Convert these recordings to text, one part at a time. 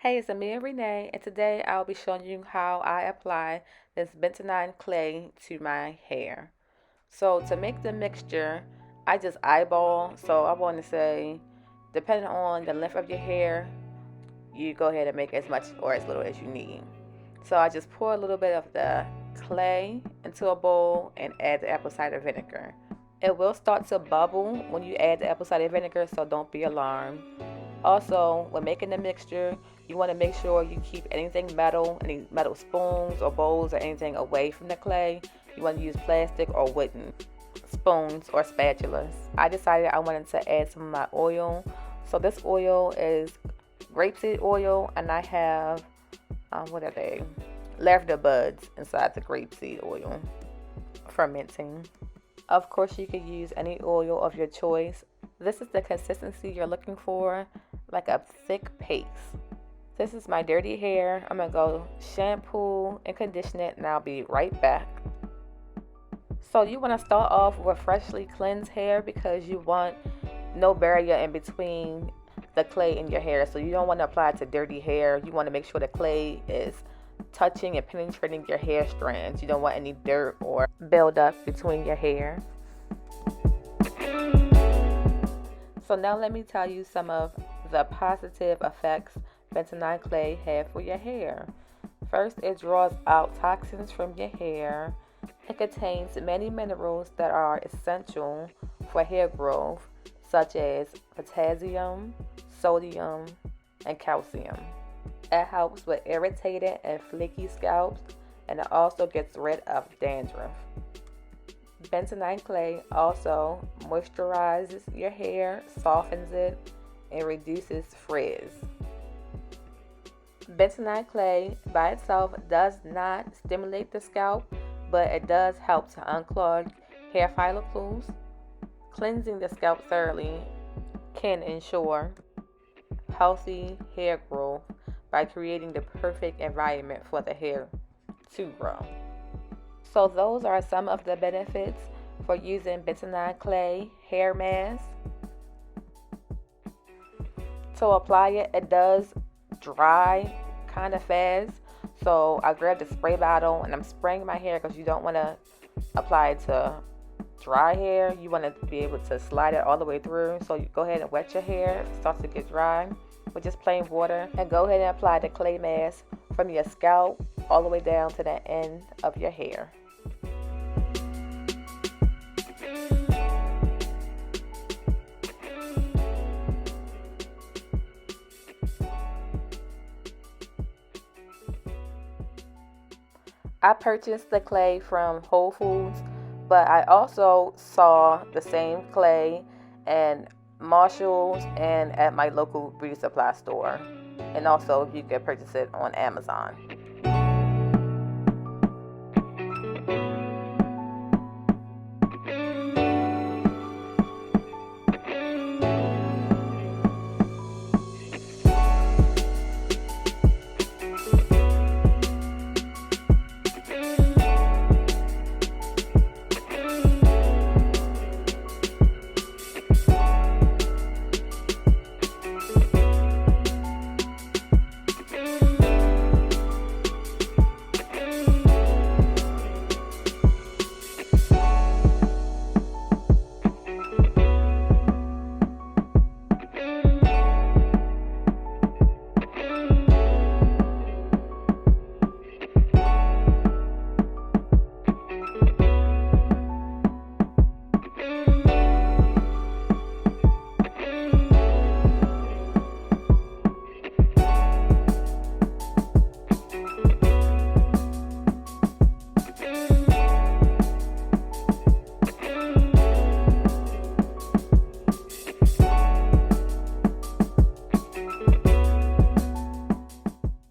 Hey, it's Amia and Renee, and today I'll be showing you how I apply this bentonite clay to my hair. So to make the mixture, I just eyeball. So I want to say, depending on the length of your hair, you go ahead and make as much or as little as you need. So I just pour a little bit of the clay into a bowl and add the apple cider vinegar. It will start to bubble when you add the apple cider vinegar, so don't be alarmed. Also, when making the mixture, you want to make sure you keep anything metal, any metal spoons or bowls or anything away from the clay. You want to use plastic or wooden spoons or spatulas. I decided I wanted to add some of my oil. So this oil is grapeseed oil, and I have, what are they? Lavender buds inside the grapeseed oil, fermenting. Of course, you could use any oil of your choice. This is the consistency you're looking for, like a thick paste. This is my dirty hair. I'm gonna go shampoo and condition it, and I'll be right back. So you want to start off with freshly cleansed hair because you want no barrier in between the clay and your hair. So you don't want to apply it to dirty hair. You want to make sure the clay is touching and penetrating your hair strands. You don't want any dirt or buildup between your hair. So now let me tell you some of the positive effects bentonite clay have for your hair. First, it draws out toxins from your hair. It contains many minerals that are essential for hair growth, such as potassium, sodium, and calcium. It helps with irritated and flaky scalps, and it also gets rid of dandruff. Bentonite clay also moisturizes your hair, softens it, and reduces frizz. Bentonite clay by itself does not stimulate the scalp, but it does help to unclog hair follicles. Cleansing the scalp thoroughly can ensure healthy hair growth by creating the perfect environment for the hair to grow. So those are some of the benefits for using bentonite clay hair mask. To apply it, it does dry kind of fast. So I grabbed a spray bottle and I'm spraying my hair because you don't want to apply it to dry hair. You want to be able to slide it all the way through. So you go ahead and wet your hair. It starts to get dry with just plain water. And go ahead and apply the clay mask from your scalp all the way down to the end of your hair. I purchased the clay from Whole Foods, but I also saw the same clay in Marshall's and at my local beauty supply store. And also you can purchase it on Amazon.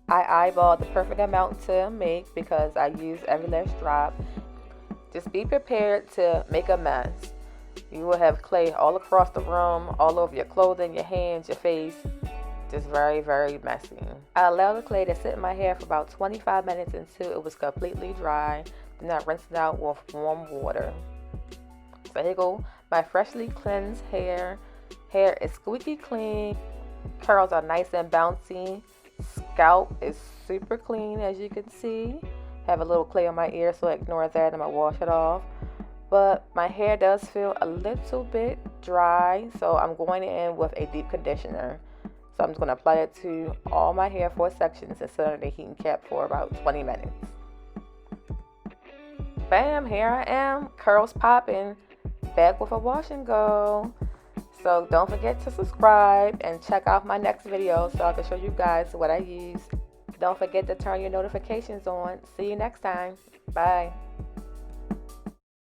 I eyeballed the perfect amount to make because I use every last drop. Just be prepared to make a mess. You will have clay all across the room, all over your clothing, your hands, your face. Just very, very messy. I allowed the clay to sit in my hair for about 25 minutes until it was completely dry. Then I rinsed it out with warm water. So here you go, my freshly cleansed hair. Hair is squeaky clean. Curls are nice and bouncy. Scalp is super clean, as you can see. Have a little clay on my ear, so ignore that. I'm gonna wash it off. But my hair does feel a little bit dry, so I'm going in with a deep conditioner. So I'm just going to apply it to all my hair, 4 sections, and sit under the heating cap for about 20 minutes. Bam, here I am, curls popping, back with a wash and go. So don't forget to subscribe and check out my next video so I can show you guys what I use. Don't forget to turn your notifications on. See you next time. Bye.